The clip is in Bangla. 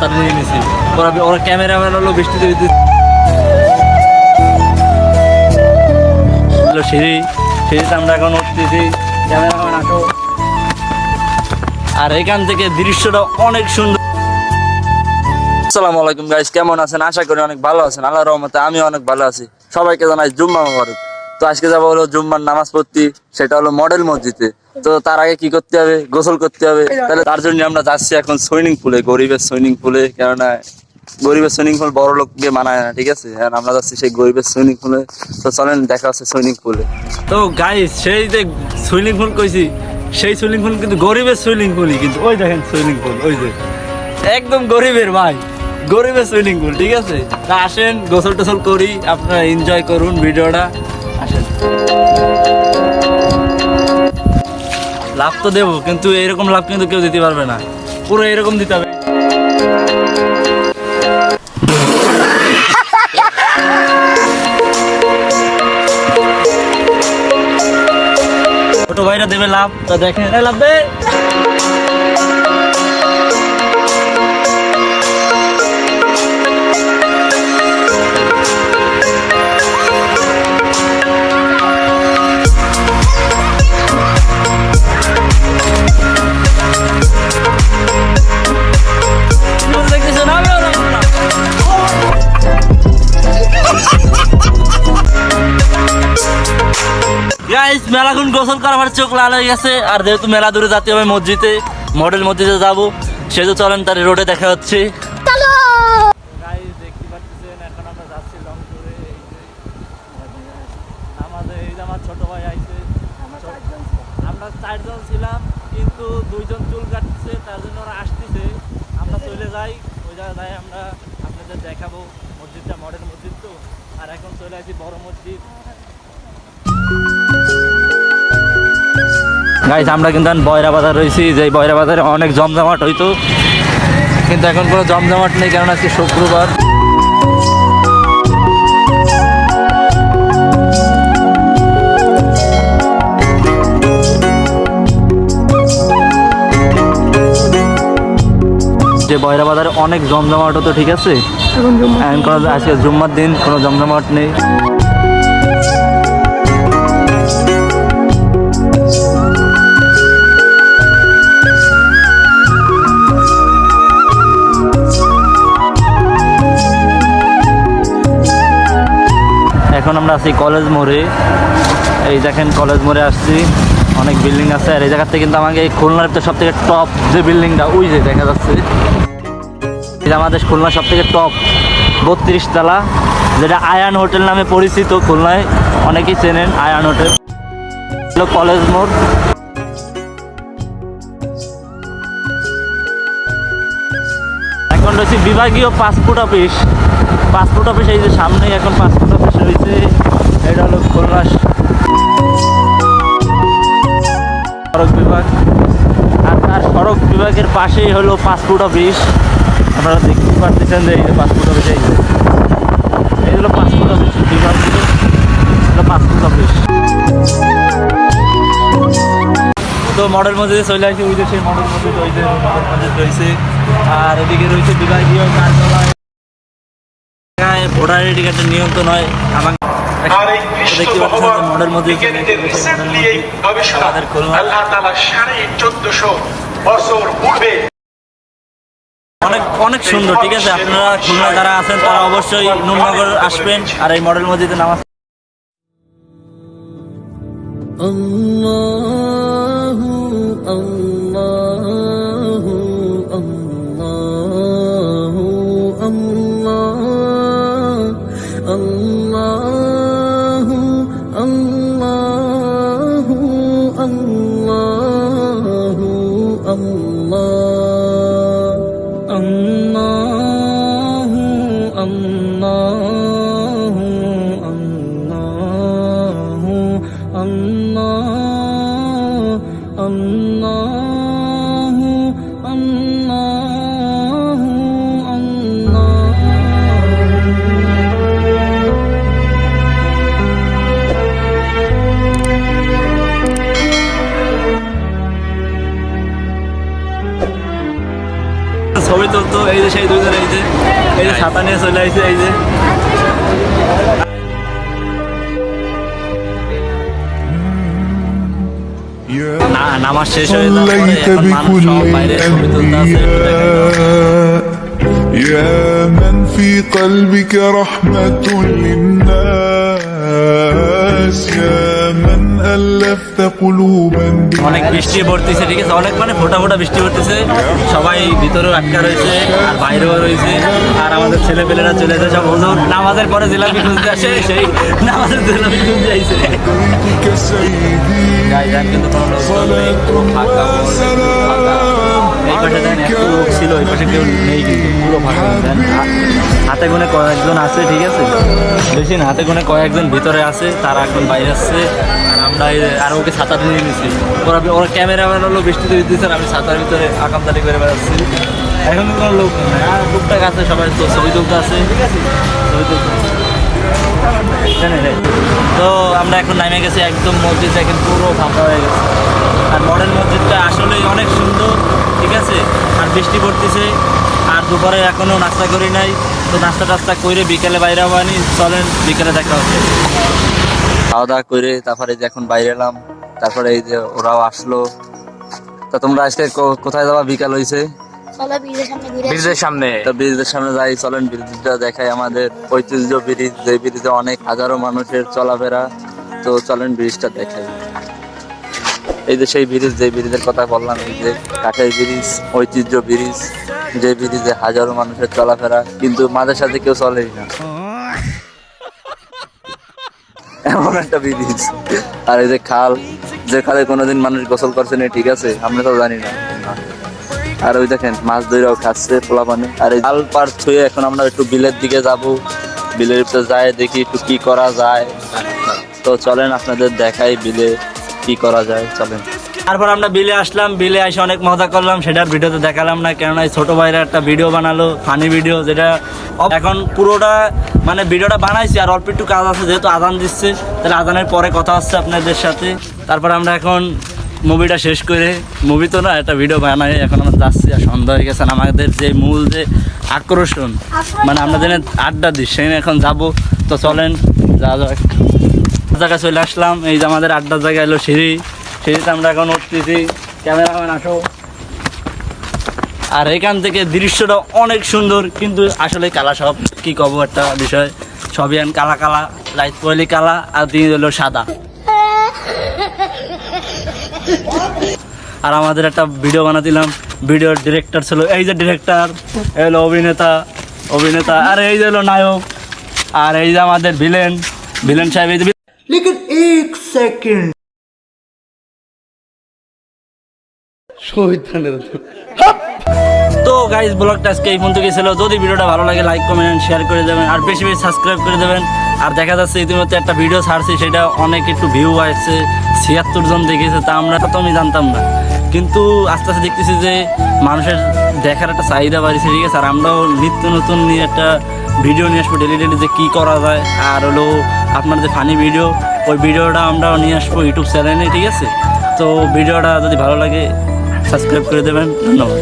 রাস্তা নিয়ে নিয়েছি। ওরা ক্যামেরাম্যান হলো বৃষ্টিতে সিঁড়িতে আমরা এখন উঠতেছি, ক্যামেরাম্যান আসো। আর এখান থেকে দৃশ্যটা অনেক সুন্দর। আসসালামু আলাইকুম গাইস, কেমন আছেন? আশা করি অনেক ভালো আছেন। আল্লাহর রহমতে আমি অনেক ভালো আছি। সবাইকে জানাই জুম্মা মোবারক। তো আজকে যাবো হলো জুম্মার নামাজ পড়তে, সেটা হলো মডেল মসজিদে। তো তার আগে কি করতে হবে? গোসল করতে হবে। তাহলে তার জন্য আমরা যাচ্ছি এখন সুইমিং পুলে, গরিবের সুইমিং পুলে। কেননা গরিবের সুইমিং পুল বড় লোককে মানায় না, ঠিক আছে? আর আমরা যাচ্ছি সেই গরিবের সুইমিং পুলে। তো চলেন দেখা হচ্ছে সুইমিং পুলে। তো গাইস, সেই যে সুইমিং পুল কইছি, সেই সুইমিং পুল কিন্তু গরিবের সুইমিং পুলই। কিন্তু ওই দেখেন সুইমিং পুল, ওই যে একদম গরিবের ভাই, গরিবের সুইমিং পুল, ঠিক আছে? তা আসেন গোসল টোসল করি, আপনারা এনজয় করুন ভিডিওটা। আসেন, লাভ তো দেবো, কিন্তু এরকম লাভ কিন্তু কেউ দিতে পারবে না, পুরো এরকম দিতে হবে। ছোট ভাইরা দেবে লাভ, তা দেখেন লাভ দে। মেলাগুন গোসল করার চোখ লাল হয়ে গেছে। আর যেহেতু মেলা দূরে যেতে হবে মসজিদে, মডেল মসজিদে যাবো, সেহেতু চলেন তার রোডে দেখা হচ্ছে। দেখতে পাচ্ছেন এখন আমরা যাচ্ছি রংপুরে। আমার ছোট ভাই আইছে, আমরা 4 জন ছিলাম, কিন্তু 2 জন চুল কাটছে, তার জন্য ওরা আসতেছে। আমরা চলে যাই, ওই জায়গায় যাই আমরা আপনাদের দেখাবো মসজিদটা, মডেল মসজিদ তো। আর এখন চলে আসি বড় মসজিদ। গাইস, আমরা কিন্তু বয়রা বাজার রয়েছি, যে বয়রা বাজারে অনেক জমজমাট হইতো, কিন্তু এখন কোনো জমজমাট নেই, কারণ আজকে শুক্রবার। যে বয়রা বাজারে অনেক জমজমাট হতো, ঠিক আছে? আজকে জুম্মার দিন, কোনো জমজমাট নেই। এখন আমরা আছি কলেজ মোড়ে। এই দেখেন কলেজ মোড়ে আসছি, অনেক বিল্ডিং আছে। আর এই জায়গাতে কিন্তু আমাকে খুলনার সব থেকে টপ যে বিল্ডিংটা, ওই যে দেখা যাচ্ছে, এটা আমাদের খুলনার সব থেকে টপ 32 তলা, যেটা আয়ান হোটেল নামে পরিচিত। খুলনায় অনেকেই চেনেন আয়ান হোটেল। কলেজ মোড়। এখন রয়েছে বিভাগীয় পাসপোর্ট অফিস। পাসপোর্ট অফিস এই যে সামনেই এখন পাসপোর্ট অফিস রয়েছে। এটা হলো খুলনা সড়ক বিভাগ, আর তার সড়ক বিভাগের পাশেই হলো পাসপোর্ট অফিস। আপনারা দেখতে পাচ্ছেন যে এই যে পাসপোর্ট অফিস, এই হলো পাসপোর্ট অফিস বিভাগ, পাসপোর্ট অফিস। তো মডেল মসজিদে চলে আসি, ওই যে সেই মডেল মসজিদ, ওই যে মডেল মসজিদ রয়েছে। আর এদিকে রয়েছে বিভাগীয় কার্যালয়। ভোটার আইডি কার্ডের নিয়ন্ত্রণ হয় আমাকে দেখতে পাচ্ছেন মডেল মসজিদ। আমাদের খুলনা অনেক অনেক সুন্দর, ঠিক আছে? আপনারা খুলনা যারা আছেন তারা অবশ্যই নূরনগর আসবেন আর এই মডেল মসজিদে নামাজ। ছবি তুলতো। এই যে সেই দুইজন, এই যে ছাতা নিয়ে চলে আসছে। এই যে নামাজ শেষ হয়ে যাওয়ার পরে এখন মানুষ সব বাইরে ছবি তুলতে আছে। يا من في قلبك رحمة للناس يا من ألفت قلوبا অনেক বৃষ্টি পড়তেছে, ঠিক আছে, অনেক মানে ফোটা ফোটা বৃষ্টি পড়তেছে। সবাই ভিতরেও আটকা রয়েছে আর বাইরেও রয়েছে। আর আমাদের ছেলে পেলেরা চলে যায় সব হুজুর নামাজের পরে জিলাপি খুঁজতে আসে, সেই নামাজের জিলাপি খুঁজতে আইছে। بيتك سيدي গাইজান কিন্তু কোনো লোক নেই, পুরো ফাঁকা মহল, ফাঁকা। এই পাশে দেন একটু লোক ছিল, এই পাশে কেউ নেই, কিন্তু পুরো ফাঁকা দেন। হাতে গুনে কয়েকজন আছে, ঠিক আছে, বেশি না, হাতে গুনে কয়েকজন ভিতরে আছে, তারা এখন বাইরে আসছে। আর আমরা আর ওকে ছাতা নিয়ে নিয়েছি। ওরা ক্যামেরাম্যান হলো বৃষ্টিতে দিতেছে, আমি ছাতার ভিতরে আকামদারি করে বেড়াচ্ছি। এখন কোনো লোক নেই, আর টুকটাক আছে, সবাই তো ছবি তুলতে আছে, ঠিক আছে, ছবি তুলতে। তো আমরা এখন নামে গেছি একদম, মসজিদ এখন পুরো ফাঁকা হয়ে গেছে। আর মডেল মসজিদটা আসলে অনেক সুন্দর, ঠিক আছে। আর বৃষ্টি পড়তেছে, আর দুপুরে এখনও নাস্তা করি নাই, তো নাস্তা টাস্তা করে বিকেলে বাইরে হবানি, চলেন বিকেলে দেখা হচ্ছে। খাওয়া দাওয়া করে তারপরে যে এখন বাইরে এলাম, তারপরে এই যে ওরাও আসলো। তা তোমরা আজকে কোথায় যাওয়া? বিকাল হয়েছে, ব্রিজের সামনে। তো ব্রিজের সামনে যাই, চলেন ব্রিজটা দেখাই, আমাদের ঐতিহ্য ব্রিজ, যে ব্রিজে অনেক হাজারো মানুষের চলাফেরা। তো চলেন ব্রিজটা দেখাই। এই যে সেই ব্রিজ, যে ব্রিজের কথা বললাম, এই যে কাঠের ব্রিজ, ঐতিহ্য ব্রিজ, যে ব্রিজে হাজারো মানুষের চলাফেরা, কিন্তু মাঝে সাথে কেউ চলেই না, এমন একটা ব্রিজ। আর এই যে খাল, যে খালে কোনোদিন মানুষ গোসল করছে না, ঠিক আছে, আমরা তো জানি না। আর ওই দেখেন মাছ ধরেও খাচ্ছে পোলা পানি। আর এই জাল পার ছুঁয়ে এখন আমরা একটু বিলের দিকে যাব, বিলের ভিতরে যাই দেখি একটু কি করা যায়। তো চলেন আপনাদের দেখাই বিলে কি করা যায়, চলেন। তারপর আমরা বিলে আসলাম, বিলে এসে অনেক মজা করলাম, সেটা ভিডিওতে দেখালাম না, কেননা এই ছোট ভাইরা একটা ভিডিও বানালো, ফানি ভিডিও, যেটা এখন পুরোটা মানে ভিডিওটা বানাইছি। আর অল্প একটু কাজ আছে, যেহেতু আজান দিচ্ছে, তাহলে আজানের পরে কথা হচ্ছে আপনাদের সাথে। তারপর আমরা এখন মুভিটা শেষ করে, মুভি তো না, একটা ভিডিও বানাই, এখন আমরা যাচ্ছি। আর সন্ধ্যা হয়ে গেছে, আমাদের যে মূল যে আকর্ষণ, মানে আমরা যেন আড্ডা দিই, সেখানে এখন যাব। তো চলেন যাওয়া যাক। জায়গায় চলে আসলাম, এই যে আমাদের আড্ডার জায়গা এলো সিঁড়ি, সিঁড়িতে আমরা এখন উঠতেছি। ক্যামেরাম্যান আসো। আর এখান থেকে দৃশ্যটা অনেক সুন্দর, কিন্তু আসলে কালা সব, কি কব একটা বিষয়, সবই এখন কালা কালা, লাইট পয়লি কালা, আর দিন হলো সাদা। আর আমাদের একটা ভিডিও বানাতিলাম, ভিডিওর ডিরেক্টর ছিল, এই যে ডিরেক্টর, এই হলো অভিনেতা, আর এই যে হলো নায়ক, আর এই যে আমাদের ভিলেন সাহেব। এই যে लेकिन एक सेकंड তো গাইস, ব্লগটা আজকে এই পর্যন্ত গেছিল। যদি ভিডিওটা ভালো লাগে লাইক কমেন্ট শেয়ার করে দেবেন, আর বেশি বেশি সাবস্ক্রাইব করে দেবেন। আর দেখা যাচ্ছে ইতিমধ্যে একটা ভিডিও ছাড়ছি, সেটা অনেক একটু ভিউ আসছে, ৭৬ জন দেখেছে, তা আমরা তো আমি জানতাম না, কিন্তু আস্তে আস্তে দেখতেছি যে মানুষের দেখার একটা চাহিদা বাড়ছে, ঠিক আছে। আর আমরাও নিত্য নতুন নিয়ে একটা ভিডিও নিয়ে আসবো ডেলি, যে কী করা যায়। আর হলো আপনার যে ফানি ভিডিও, ওই ভিডিওটা আমরাও নিয়ে আসবো ইউটিউব চ্যানেলে, ঠিক আছে। তো ভিডিওটা যদি ভালো লাগে সাবস্ক্রাইব করে দেবেন, ধন্যবাদ।